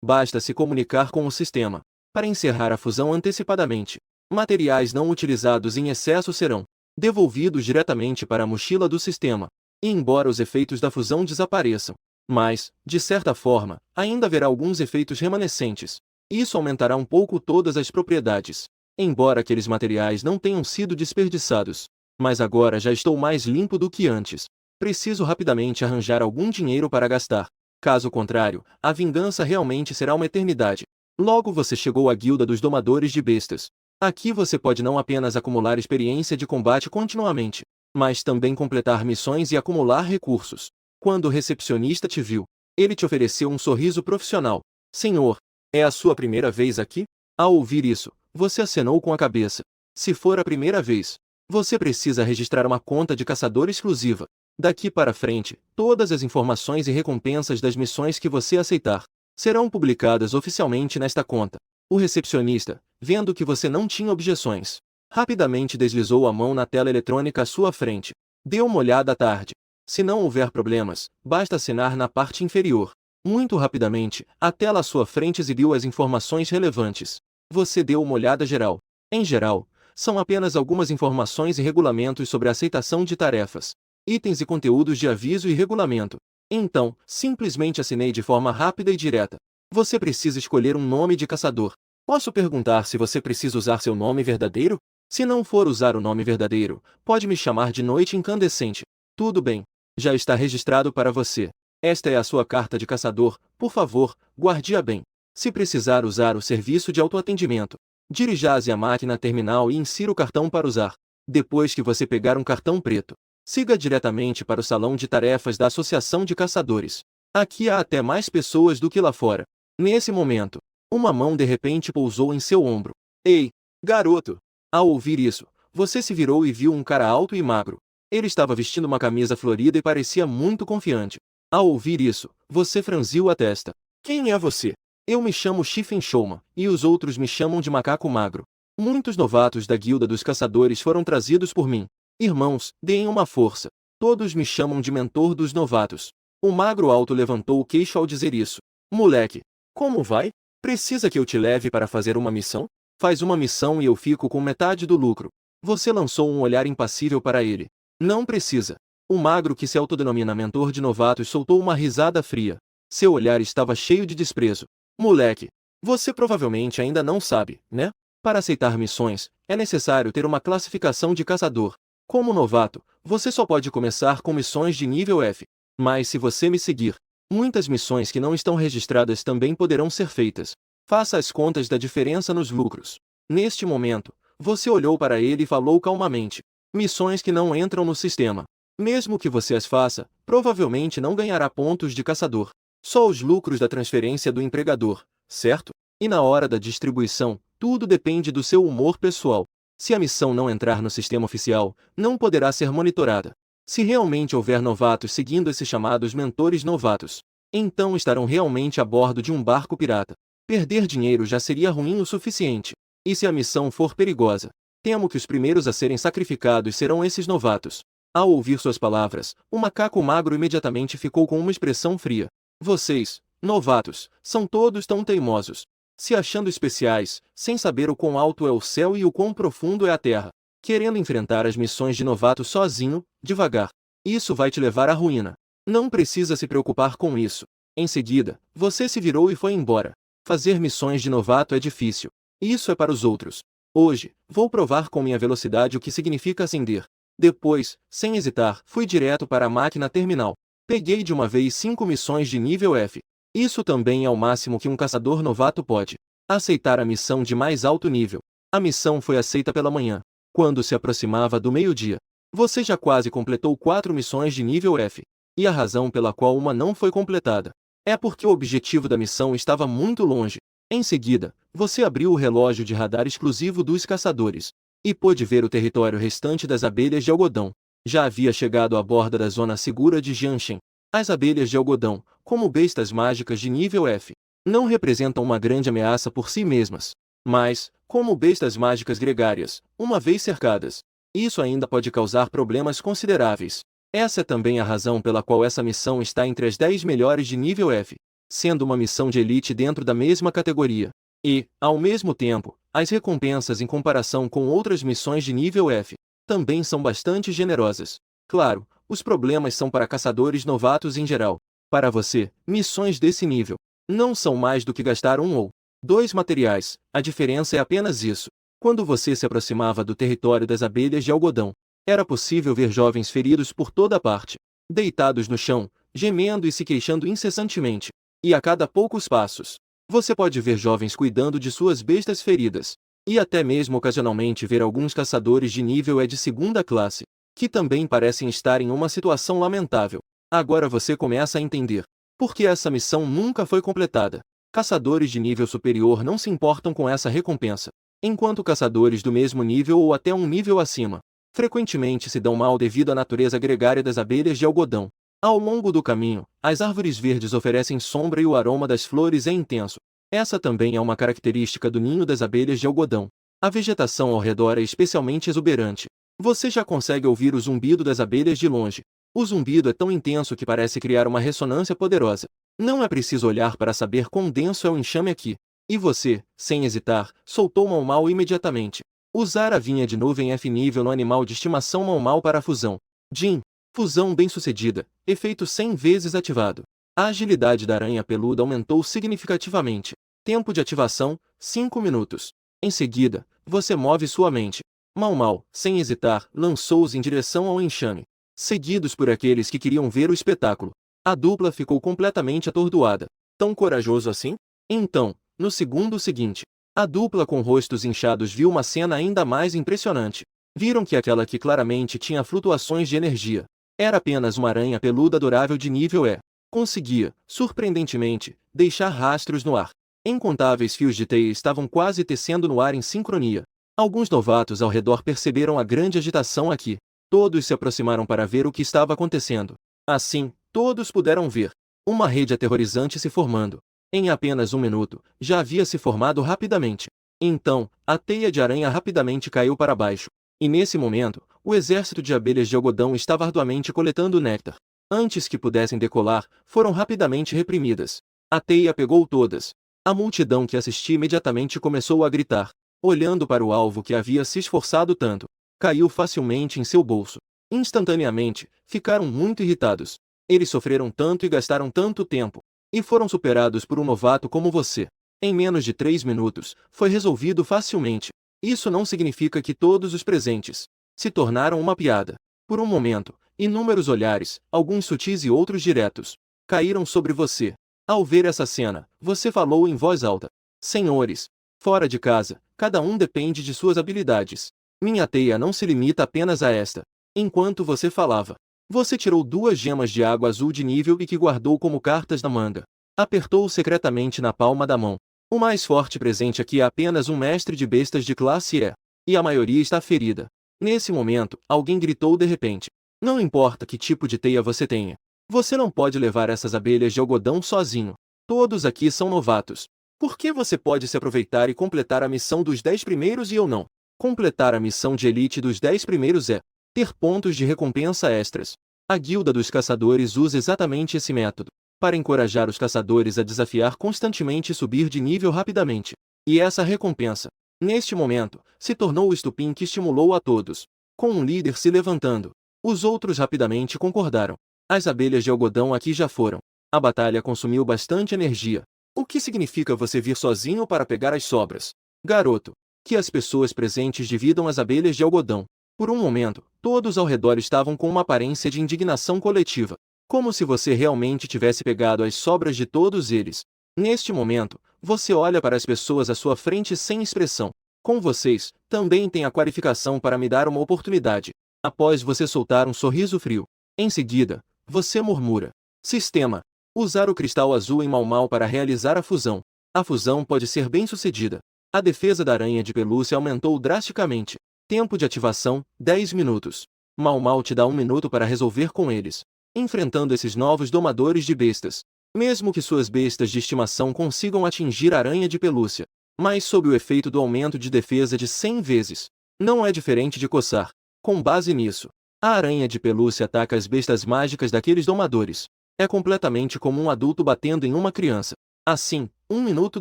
Basta se comunicar com o sistema para encerrar a fusão antecipadamente. Materiais não utilizados em excesso serão devolvidos diretamente para a mochila do sistema. E embora os efeitos da fusão desapareçam, mas, de certa forma, ainda haverá alguns efeitos remanescentes. Isso aumentará um pouco todas as propriedades, embora aqueles materiais não tenham sido desperdiçados. Mas agora já estou mais limpo do que antes. Preciso rapidamente arranjar algum dinheiro para gastar. Caso contrário, a vingança realmente será uma eternidade. Logo você chegou à Guilda dos Domadores de Bestas. Aqui você pode não apenas acumular experiência de combate continuamente, mas também completar missões e acumular recursos. Quando o recepcionista te viu, ele te ofereceu um sorriso profissional. Senhor, é a sua primeira vez aqui? Ao ouvir isso, você acenou com a cabeça. Se for a primeira vez, você precisa registrar uma conta de caçador exclusiva. Daqui para frente, todas as informações e recompensas das missões que você aceitar serão publicadas oficialmente nesta conta. O recepcionista, vendo que você não tinha objeções, rapidamente deslizou a mão na tela eletrônica à sua frente. Deu uma olhada à tarde. Se não houver problemas, basta assinar na parte inferior. Muito rapidamente, a tela à sua frente exibiu as informações relevantes. Você deu uma olhada geral. Em geral, são apenas algumas informações e regulamentos sobre a aceitação de tarefas, itens e conteúdos de aviso e regulamento. Então, simplesmente assinei de forma rápida e direta. Você precisa escolher um nome de caçador. Posso perguntar se você precisa usar seu nome verdadeiro? Se não for usar o nome verdadeiro, pode me chamar de Noite Incandescente. Tudo bem. Já está registrado para você. Esta é a sua carta de caçador, por favor, guarde-a bem. Se precisar usar o serviço de autoatendimento, dirija-se à máquina terminal e insira o cartão para usar. Depois que você pegar um cartão preto, siga diretamente para o salão de tarefas da Associação de Caçadores. Aqui há até mais pessoas do que lá fora. Nesse momento, uma mão de repente pousou em seu ombro. Ei, garoto! Ao ouvir isso, você se virou e viu um cara alto e magro. Ele estava vestindo uma camisa florida e parecia muito confiante. Ao ouvir isso, você franziu a testa. Quem é você? Eu me chamo Stephen Showman, e os outros me chamam de Macaco Magro. Muitos novatos da Guilda dos Caçadores foram trazidos por mim. Irmãos, deem uma força. Todos me chamam de mentor dos novatos. O magro alto levantou o queixo ao dizer isso. Moleque, como vai? Precisa que eu te leve para fazer uma missão? Faz uma missão e eu fico com metade do lucro. Você lançou um olhar impassível para ele. Não precisa. O magro que se autodenomina mentor de novatos soltou uma risada fria. Seu olhar estava cheio de desprezo. Moleque, você provavelmente ainda não sabe, né? Para aceitar missões, é necessário ter uma classificação de caçador. Como novato, você só pode começar com missões de nível F. Mas se você me seguir, muitas missões que não estão registradas também poderão ser feitas. Faça as contas da diferença nos lucros. Neste momento, você olhou para ele e falou calmamente. Missões que não entram no sistema. Mesmo que você as faça, provavelmente não ganhará pontos de caçador. Só os lucros da transferência do empregador, certo? E na hora da distribuição, tudo depende do seu humor pessoal. Se a missão não entrar no sistema oficial, não poderá ser monitorada. Se realmente houver novatos seguindo esses chamados mentores novatos, então estarão realmente a bordo de um barco pirata. Perder dinheiro já seria ruim o suficiente. E se a missão for perigosa? Temo que os primeiros a serem sacrificados serão esses novatos. Ao ouvir suas palavras, o macaco magro imediatamente ficou com uma expressão fria. Vocês, novatos, são todos tão teimosos. Se achando especiais, sem saber o quão alto é o céu e o quão profundo é a terra. Querendo enfrentar as missões de novato sozinho, devagar. Isso vai te levar à ruína. Não precisa se preocupar com isso. Em seguida, você se virou e foi embora. Fazer missões de novato é difícil. Isso é para os outros. Hoje, vou provar com minha velocidade o que significa ascender. Depois, sem hesitar, fui direto para a máquina terminal. Peguei de uma vez 5 missões de nível F. Isso também é o máximo que um caçador novato pode. Aceitar a missão de mais alto nível. A missão foi aceita pela manhã. Quando se aproximava do meio-dia, você já quase completou 4 missões de nível F. E a razão pela qual uma não foi completada é porque o objetivo da missão estava muito longe. Em seguida, você abriu o relógio de radar exclusivo dos caçadores e pôde ver o território restante das abelhas de algodão. Já havia chegado à borda da zona segura de Jianshen. As abelhas de algodão, como bestas mágicas de nível F, não representam uma grande ameaça por si mesmas. Mas, como bestas mágicas gregárias, uma vez cercadas, isso ainda pode causar problemas consideráveis. Essa é também a razão pela qual essa missão está entre as 10 melhores de nível F, sendo uma missão de elite dentro da mesma categoria. E, ao mesmo tempo, as recompensas em comparação com outras missões de nível F também são bastante generosas. Claro, os problemas são para caçadores novatos em geral. Para você, missões desse nível não são mais do que gastar 1 ou 2 materiais, a diferença é apenas isso. Quando você se aproximava do território das abelhas de algodão, era possível ver jovens feridos por toda parte, deitados no chão, gemendo e se queixando incessantemente. E a cada poucos passos, você pode ver jovens cuidando de suas bestas feridas. E até mesmo ocasionalmente ver alguns caçadores de nível E de segunda classe, que também parecem estar em uma situação lamentável. Agora você começa a entender por que essa missão nunca foi completada. Caçadores de nível superior não se importam com essa recompensa, enquanto caçadores do mesmo nível ou até um nível acima frequentemente se dão mal devido à natureza gregária das abelhas de algodão. Ao longo do caminho, as árvores verdes oferecem sombra e o aroma das flores é intenso. Essa também é uma característica do ninho das abelhas de algodão. A vegetação ao redor é especialmente exuberante. Você já consegue ouvir o zumbido das abelhas de longe. O zumbido é tão intenso que parece criar uma ressonância poderosa. Não é preciso olhar para saber quão denso é o enxame aqui. E você, sem hesitar, soltou Mau Mau imediatamente. Usar a vinha de nuvem F nível no animal de estimação Mau Mau para a fusão. Jin. Fusão bem-sucedida. Efeito 100 vezes ativado. A agilidade da aranha peluda aumentou significativamente. Tempo de ativação, 5 minutos. Em seguida, você move sua mente. Mau Mau, sem hesitar, lançou-os em direção ao enxame, seguidos por aqueles que queriam ver o espetáculo. A dupla ficou completamente atordoada. Tão corajoso assim? Então, no segundo seguinte, a dupla com rostos inchados viu uma cena ainda mais impressionante. Viram que aquela que claramente tinha flutuações de energia era apenas uma aranha peluda adorável de nível E. Conseguia, surpreendentemente, deixar rastros no ar. Incontáveis fios de teia estavam quase tecendo no ar em sincronia. Alguns novatos ao redor perceberam a grande agitação aqui. Todos se aproximaram para ver o que estava acontecendo. Assim, todos puderam ver uma rede aterrorizante se formando. Em apenas um minuto, já havia se formado rapidamente. Então, a teia de aranha rapidamente caiu para baixo. E nesse momento, o exército de abelhas de algodão estava arduamente coletando néctar. Antes que pudessem decolar, foram rapidamente reprimidas. A teia pegou todas. A multidão que assistia imediatamente começou a gritar, olhando para o alvo que havia se esforçado tanto. Caiu facilmente em seu bolso. Instantaneamente, ficaram muito irritados. Eles sofreram tanto e gastaram tanto tempo. E foram superados por um novato como você. Em menos de 3 minutos, foi resolvido facilmente. Isso não significa que todos os presentes se tornaram uma piada. Por um momento, inúmeros olhares, alguns sutis e outros diretos, caíram sobre você. Ao ver essa cena, você falou em voz alta: Senhores, fora de casa, cada um depende de suas habilidades. Minha teia não se limita apenas a esta. Enquanto você falava, você tirou 2 gemas de água azul de nível e que guardou como cartas na manga. Apertou secretamente na palma da mão. O mais forte presente aqui é apenas um mestre de bestas de classe E. E a maioria está ferida. Nesse momento, alguém gritou de repente. Não importa que tipo de teia você tenha. Você não pode levar essas abelhas de algodão sozinho. Todos aqui são novatos. Por que você pode se aproveitar e completar a missão dos 10 primeiros e eu não? Completar a missão de elite dos 10 primeiros é ter pontos de recompensa extras. A Guilda dos Caçadores usa exatamente esse método para encorajar os caçadores a desafiar constantemente e subir de nível rapidamente. E essa recompensa, neste momento, se tornou o estupim que estimulou a todos. Com um líder se levantando, os outros rapidamente concordaram. As abelhas de algodão aqui já foram. A batalha consumiu bastante energia. O que significa você vir sozinho para pegar as sobras? Garoto, que as pessoas presentes dividam as abelhas de algodão. Por um momento, todos ao redor estavam com uma aparência de indignação coletiva. Como se você realmente tivesse pegado as sobras de todos eles. Neste momento, você olha para as pessoas à sua frente sem expressão. Com vocês, também tem a qualificação para me dar uma oportunidade. Após você soltar um sorriso frio. Em seguida, você murmura. Sistema. Usar o cristal azul em Mau Mau para realizar a fusão. A fusão pode ser bem sucedida. A defesa da aranha de pelúcia aumentou drasticamente. Tempo de ativação, 10 minutos. Mau Mau te dá 1 minuto para resolver com eles. Enfrentando esses novos domadores de bestas. Mesmo que suas bestas de estimação consigam atingir a aranha de pelúcia, mas sob o efeito do aumento de defesa de 100 vezes. Não é diferente de coçar. Com base nisso, a aranha de pelúcia ataca as bestas mágicas daqueles domadores. É completamente como um adulto batendo em uma criança. Assim, 1 minuto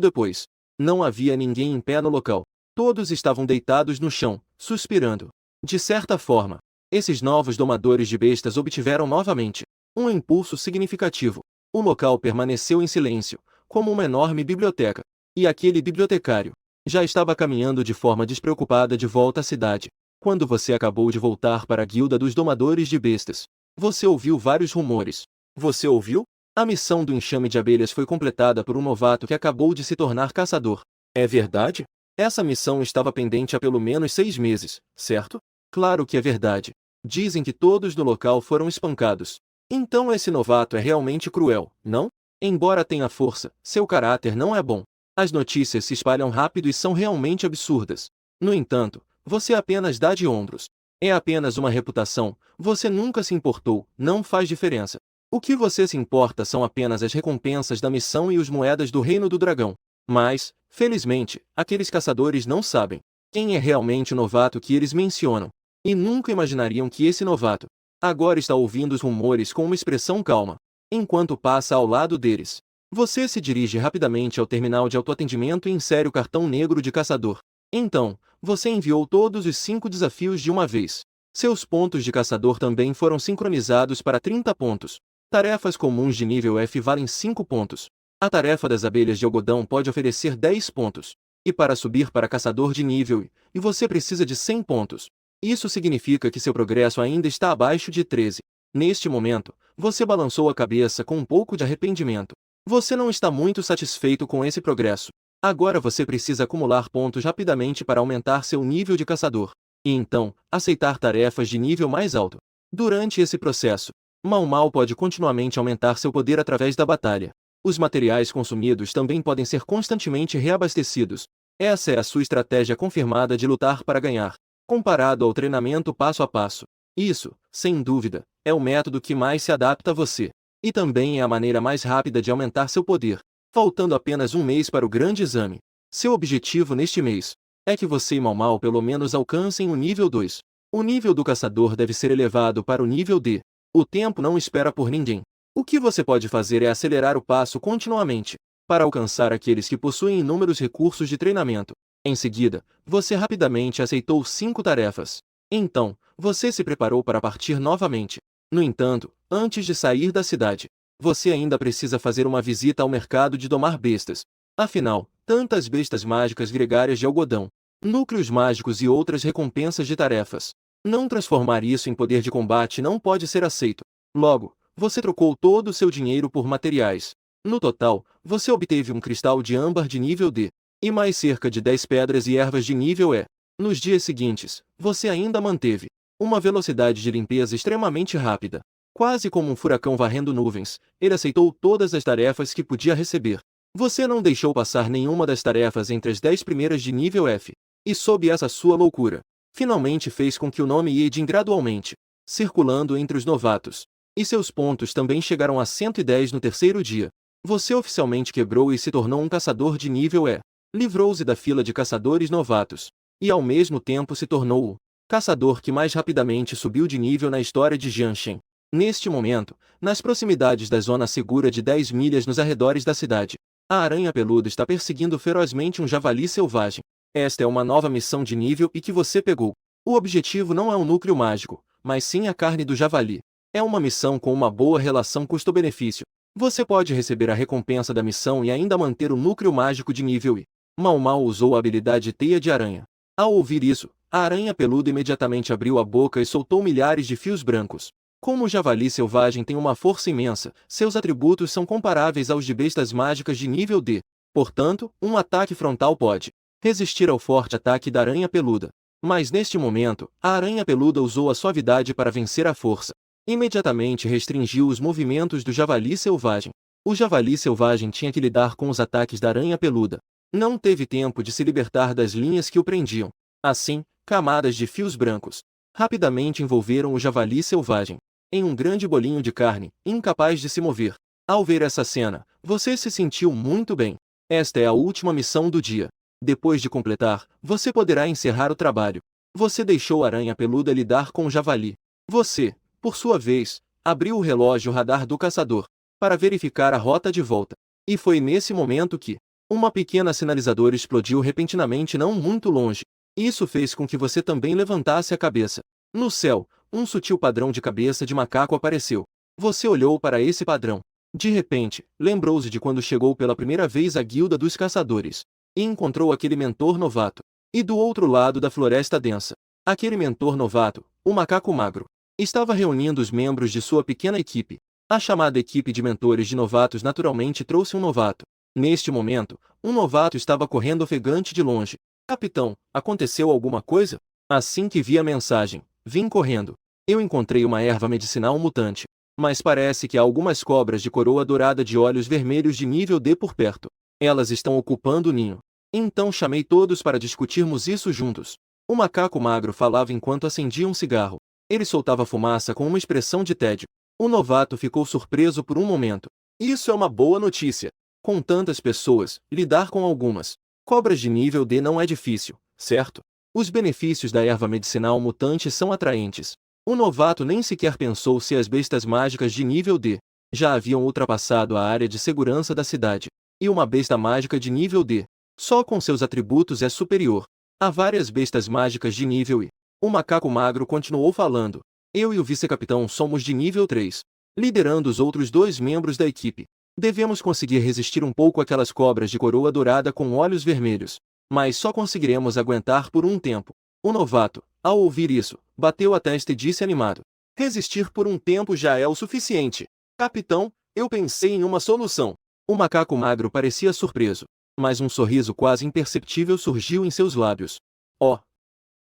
depois, não havia ninguém em pé no local. Todos estavam deitados no chão, suspirando. De certa forma, esses novos domadores de bestas obtiveram novamente um impulso significativo. O local permaneceu em silêncio, como uma enorme biblioteca. E aquele bibliotecário já estava caminhando de forma despreocupada de volta à cidade. Quando você acabou de voltar para a Guilda dos Domadores de Bestas, você ouviu vários rumores. Você ouviu? A missão do enxame de abelhas foi completada por um novato que acabou de se tornar caçador. É verdade? Essa missão estava pendente há pelo menos 6 meses, certo? Claro que é verdade. Dizem que todos no local foram espancados. Então esse novato é realmente cruel, não? Embora tenha força, seu caráter não é bom. As notícias se espalham rápido e são realmente absurdas. No entanto, você apenas dá de ombros. É apenas uma reputação, você nunca se importou, não faz diferença. O que você se importa são apenas as recompensas da missão e os moedas do Reino do Dragão. Mas, felizmente, aqueles caçadores não sabem quem é realmente o novato que eles mencionam. E nunca imaginariam que esse novato Agora está ouvindo os rumores com uma expressão calma. Enquanto passa ao lado deles, você se dirige rapidamente ao terminal de autoatendimento e insere o cartão negro de caçador. Então, você enviou todos os 5 desafios de uma vez. Seus pontos de caçador também foram sincronizados para 30 pontos. Tarefas comuns de nível F valem 5 pontos. A tarefa das abelhas de algodão pode oferecer 10 pontos. E para subir para caçador de nível I, você precisa de 100 pontos. Isso significa que seu progresso ainda está abaixo de 13. Neste momento, você balançou a cabeça com um pouco de arrependimento. Você não está muito satisfeito com esse progresso. Agora você precisa acumular pontos rapidamente para aumentar seu nível de caçador. E então, aceitar tarefas de nível mais alto. Durante esse processo, Mau Mau pode continuamente aumentar seu poder através da batalha. Os materiais consumidos também podem ser constantemente reabastecidos. Essa é a sua estratégia confirmada de lutar para ganhar, comparado ao treinamento passo a passo. Isso, sem dúvida, é o método que mais se adapta a você. E também é a maneira mais rápida de aumentar seu poder. Faltando apenas um mês para o grande exame. Seu objetivo neste mês é que você e Mau Mau pelo menos alcancem o nível 2. O nível do caçador deve ser elevado para o nível D. O tempo não espera por ninguém. O que você pode fazer é acelerar o passo continuamente, para alcançar aqueles que possuem inúmeros recursos de treinamento. Em seguida, você rapidamente aceitou 5 tarefas. Então, você se preparou para partir novamente. No entanto, antes de sair da cidade, você ainda precisa fazer uma visita ao mercado de domar bestas. Afinal, tantas bestas mágicas gregárias de algodão, núcleos mágicos e outras recompensas de tarefas. Não transformar isso em poder de combate não pode ser aceito. Logo, você trocou todo o seu dinheiro por materiais. No total, você obteve um cristal de âmbar de nível D, e mais cerca de 10 pedras e ervas de nível E. Nos dias seguintes, você ainda manteve uma velocidade de limpeza extremamente rápida. Quase como um furacão varrendo nuvens, ele aceitou todas as tarefas que podia receber. Você não deixou passar nenhuma das tarefas entre as 10 primeiras de nível F. E sob essa sua loucura, finalmente fez com que o nome Yedin gradualmente, circulando entre os novatos. E seus pontos também chegaram a 110 no terceiro dia. Você oficialmente quebrou e se tornou um caçador de nível E. Livrou-se da fila de caçadores novatos. E ao mesmo tempo se tornou o caçador que mais rapidamente subiu de nível na história de Jianshen. Neste momento, nas proximidades da zona segura de 10 milhas nos arredores da cidade, a aranha peluda está perseguindo ferozmente um javali selvagem. Esta é uma nova missão de nível e que você pegou. O objetivo não é um núcleo mágico, mas sim a carne do javali. É uma missão com uma boa relação custo-benefício. Você pode receber a recompensa da missão e ainda manter o núcleo mágico de nível I. Mau Mau usou a habilidade Teia de Aranha. Ao ouvir isso, a aranha peluda imediatamente abriu a boca e soltou milhares de fios brancos. Como o javali selvagem tem uma força imensa, seus atributos são comparáveis aos de bestas mágicas de nível D. Portanto, um ataque frontal pode resistir ao forte ataque da aranha peluda. Mas neste momento, a aranha peluda usou a suavidade para vencer a força. Imediatamente restringiu os movimentos do javali selvagem. O javali selvagem tinha que lidar com os ataques da aranha peluda. Não teve tempo de se libertar das linhas que o prendiam. Assim, camadas de fios brancos rapidamente envolveram o javali selvagem em um grande bolinho de carne, incapaz de se mover. Ao ver essa cena, você se sentiu muito bem. Esta é a última missão do dia. Depois de completar, você poderá encerrar o trabalho. Você deixou a aranha peluda lidar com o javali. Você, por sua vez, abriu o relógio radar do caçador para verificar a rota de volta. E foi nesse momento que uma pequena sinalizadora explodiu repentinamente não muito longe. Isso fez com que você também levantasse a cabeça. No céu, um sutil padrão de cabeça de macaco apareceu. Você olhou para esse padrão. De repente, lembrou-se de quando chegou pela primeira vez à guilda dos caçadores e encontrou aquele mentor novato. E do outro lado da floresta densa, aquele mentor novato, o macaco magro, estava reunindo os membros de sua pequena equipe. A chamada equipe de mentores de novatos naturalmente trouxe um novato. Neste momento, um novato estava correndo ofegante de longe. Capitão, aconteceu alguma coisa? Assim que vi a mensagem, vim correndo. Eu encontrei uma erva medicinal mutante. Mas parece que há algumas cobras de coroa dourada de olhos vermelhos de nível D por perto. Elas estão ocupando o ninho. Então chamei todos para discutirmos isso juntos. O macaco magro falava enquanto acendia um cigarro. Ele soltava fumaça com uma expressão de tédio. O novato ficou surpreso por um momento. Isso é uma boa notícia. Com tantas pessoas, lidar com algumas cobras de nível D não é difícil, certo? Os benefícios da erva medicinal mutante são atraentes. O novato nem sequer pensou se as bestas mágicas de nível D já haviam ultrapassado a área de segurança da cidade. E uma besta mágica de nível D, só com seus atributos é superior a várias bestas mágicas de nível I. O macaco magro continuou falando. Eu e o vice-capitão somos de nível 3, liderando os outros dois membros da equipe. Devemos conseguir resistir um pouco àquelas cobras de coroa dourada com olhos vermelhos, mas só conseguiremos aguentar por um tempo. O novato, ao ouvir isso, bateu a testa e disse animado: resistir por um tempo já é o suficiente. Capitão, eu pensei em uma solução. O macaco magro parecia surpreso, mas um sorriso quase imperceptível surgiu em seus lábios. Oh!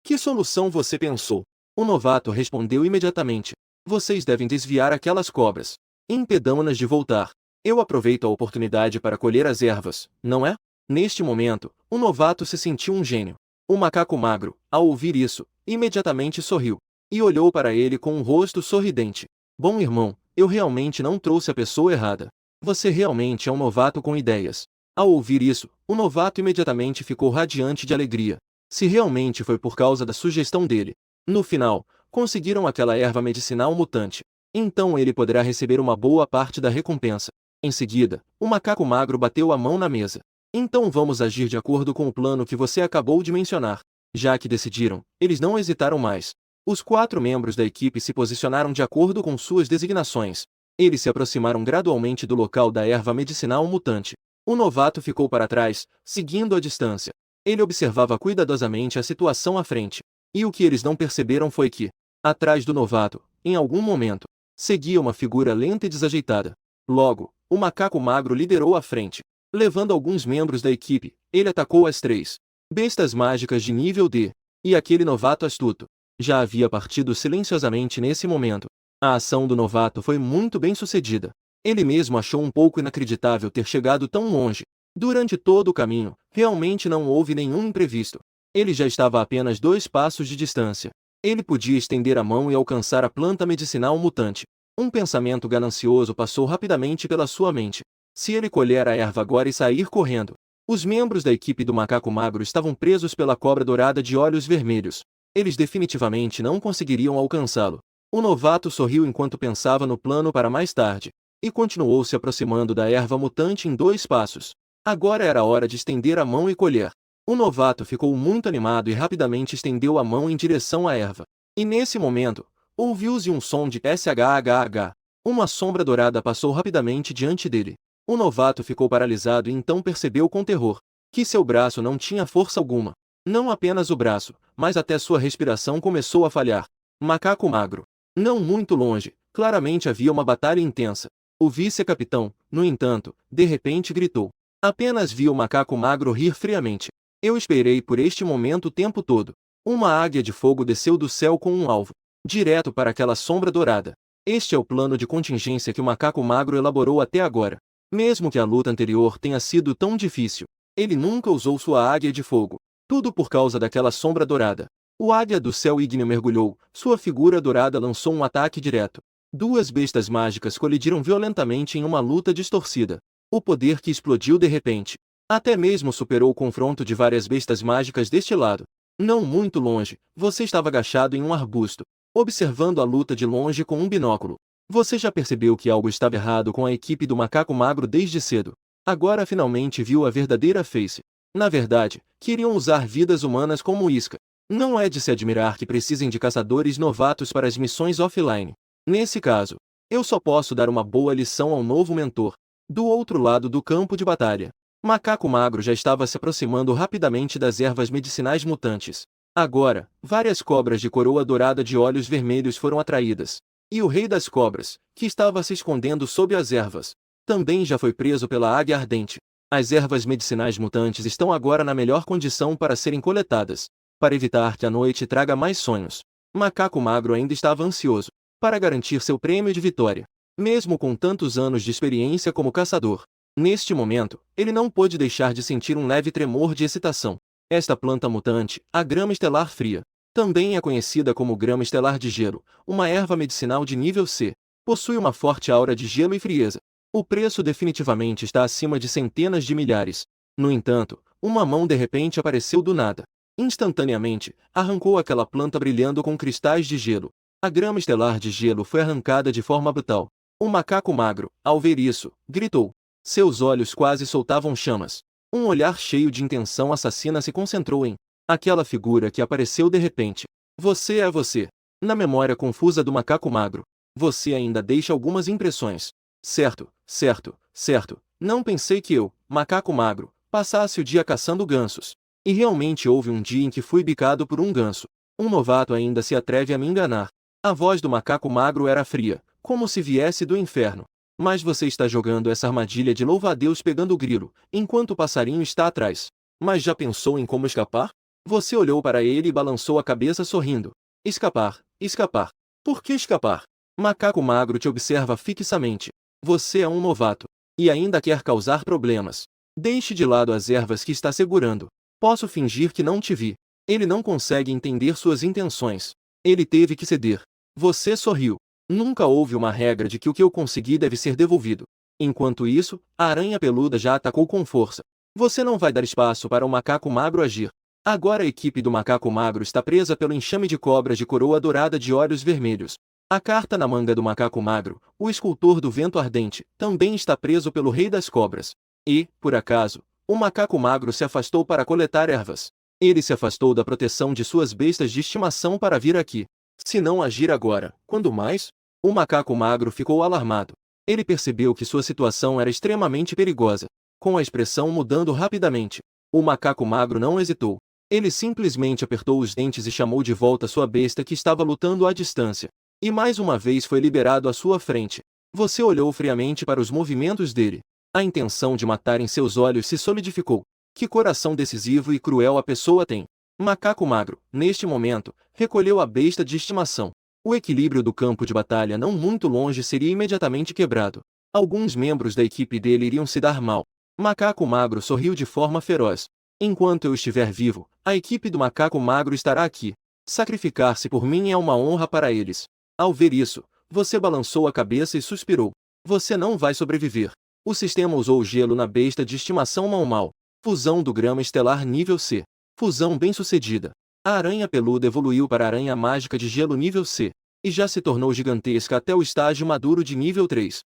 Que solução você pensou? O novato respondeu imediatamente. Vocês devem desviar aquelas cobras. Impedam-nas de voltar. Eu aproveito a oportunidade para colher as ervas, não é? Neste momento, o novato se sentiu um gênio. O macaco magro, ao ouvir isso, imediatamente sorriu e olhou para ele com um rosto sorridente. Bom irmão, eu realmente não trouxe a pessoa errada. Você realmente é um novato com ideias. Ao ouvir isso, o novato imediatamente ficou radiante de alegria. Se realmente foi por causa da sugestão dele. No final, conseguiram aquela erva medicinal mutante. Então ele poderá receber uma boa parte da recompensa. Em seguida, o macaco magro bateu a mão na mesa. Então vamos agir de acordo com o plano que você acabou de mencionar. Já que decidiram, eles não hesitaram mais. Os 4 membros da equipe se posicionaram de acordo com suas designações. Eles se aproximaram gradualmente do local da erva medicinal mutante. O novato ficou para trás, seguindo a distância. Ele observava cuidadosamente a situação à frente. E o que eles não perceberam foi que, atrás do novato, em algum momento, seguia uma figura lenta e desajeitada. Logo, o macaco magro liderou à frente. Levando alguns membros da equipe, ele atacou as 3 bestas mágicas de nível D. E aquele novato astuto já havia partido silenciosamente nesse momento. A ação do novato foi muito bem sucedida. Ele mesmo achou um pouco inacreditável ter chegado tão longe. Durante todo o caminho, realmente não houve nenhum imprevisto. Ele já estava a apenas 2 passos de distância. Ele podia estender a mão e alcançar a planta medicinal mutante. Um pensamento ganancioso passou rapidamente pela sua mente. Se ele colher a erva agora e sair correndo. Os membros da equipe do macaco magro estavam presos pela cobra dourada de olhos vermelhos. Eles definitivamente não conseguiriam alcançá-lo. O novato sorriu enquanto pensava no plano para mais tarde. E continuou se aproximando da erva mutante em 2 passos. Agora era hora de estender a mão e colher. O novato ficou muito animado e rapidamente estendeu a mão em direção à erva. E nesse momento, ouviu-se um som de shhh. Uma sombra dourada passou rapidamente diante dele. O novato ficou paralisado e então percebeu com terror que seu braço não tinha força alguma. Não apenas o braço, mas até sua respiração começou a falhar. Macaco magro. Não muito longe, claramente havia uma batalha intensa. O vice-capitão, no entanto, de repente gritou. Apenas vi o macaco magro rir friamente. Eu esperei por este momento o tempo todo. Uma águia de fogo desceu do céu com um alvo, direto para aquela sombra dourada. Este é o plano de contingência que o macaco magro elaborou até agora. Mesmo que a luta anterior tenha sido tão difícil, ele nunca usou sua águia de fogo. Tudo por causa daquela sombra dourada. O águia do céu ígneo mergulhou, sua figura dourada lançou um ataque direto. 2 bestas mágicas colidiram violentamente em uma luta distorcida. O poder que explodiu de repente até mesmo superou o confronto de várias bestas mágicas deste lado. Não muito longe, você estava agachado em um arbusto, observando a luta de longe com um binóculo. Você já percebeu que algo estava errado com a equipe do macaco magro desde cedo. Agora finalmente viu a verdadeira face. Na verdade, queriam usar vidas humanas como isca. Não é de se admirar que precisem de caçadores novatos para as missões offline. Nesse caso, eu só posso dar uma boa lição ao novo mentor. Do outro lado do campo de batalha, Macaco Magro já estava se aproximando rapidamente das ervas medicinais mutantes. Agora, várias cobras de coroa dourada de olhos vermelhos foram atraídas. E o rei das cobras, que estava se escondendo sob as ervas, também já foi preso pela águia ardente. As ervas medicinais mutantes estão agora na melhor condição para serem coletadas, para evitar que a noite traga mais sonhos. Macaco Magro ainda estava ansioso para garantir seu prêmio de vitória, mesmo com tantos anos de experiência como caçador. Neste momento, ele não pôde deixar de sentir um leve tremor de excitação. Esta planta mutante, a grama estelar fria, também é conhecida como grama estelar de gelo, uma erva medicinal de nível C, possui uma forte aura de gelo e frieza. O preço definitivamente está acima de centenas de milhares. No entanto, uma mão de repente apareceu do nada. Instantaneamente, arrancou aquela planta brilhando com cristais de gelo. A grama estelar de gelo foi arrancada de forma brutal. O macaco magro, ao ver isso, gritou. Seus olhos quase soltavam chamas. Um olhar cheio de intenção assassina se concentrou em aquela figura que apareceu de repente. Você é você. Na memória confusa do macaco magro, você ainda deixa algumas impressões. Certo, certo, certo. Não pensei que eu, macaco magro, passasse o dia caçando gansos. E realmente houve um dia em que fui bicado por um ganso. Um novato ainda se atreve a me enganar. A voz do macaco magro era fria, como se viesse do inferno. Mas você está jogando essa armadilha de louva-a-Deus pegando o grilo, enquanto o passarinho está atrás. Mas já pensou em como escapar? Você olhou para ele e balançou a cabeça sorrindo. Escapar, escapar. Por que escapar? Macaco magro te observa fixamente. Você é um novato. E ainda quer causar problemas. Deixe de lado as ervas que está segurando. Posso fingir que não te vi. Ele não consegue entender suas intenções. Ele teve que ceder. Você sorriu. Nunca houve uma regra de que o que eu consegui deve ser devolvido. Enquanto isso, a aranha peluda já atacou com força. Você não vai dar espaço para o macaco magro agir. Agora a equipe do macaco magro está presa pelo enxame de cobras de coroa dourada de olhos vermelhos. A carta na manga do macaco magro, o escultor do vento ardente, também está preso pelo rei das cobras. E, por acaso, o macaco magro se afastou para coletar ervas. Ele se afastou da proteção de suas bestas de estimação para vir aqui. Se não agir agora, quando mais? O macaco magro ficou alarmado. Ele percebeu que sua situação era extremamente perigosa. Com a expressão mudando rapidamente, o macaco magro não hesitou. Ele simplesmente apertou os dentes e chamou de volta sua besta que estava lutando à distância. E mais uma vez foi liberado à sua frente. Você olhou friamente para os movimentos dele. A intenção de matar em seus olhos se solidificou. Que coração decisivo e cruel a pessoa tem. Macaco magro, neste momento, recolheu a besta de estimação. O equilíbrio do campo de batalha não muito longe seria imediatamente quebrado. Alguns membros da equipe dele iriam se dar mal. Macaco magro sorriu de forma feroz. Enquanto eu estiver vivo, a equipe do macaco magro estará aqui. Sacrificar-se por mim é uma honra para eles. Ao ver isso, você balançou a cabeça e suspirou. Você não vai sobreviver. O sistema usou gelo na besta de estimação mal. Fusão do grama estelar nível C. Fusão bem-sucedida. A aranha peluda evoluiu para a aranha mágica de gelo nível C. E já se tornou gigantesca até o estágio maduro de nível 3.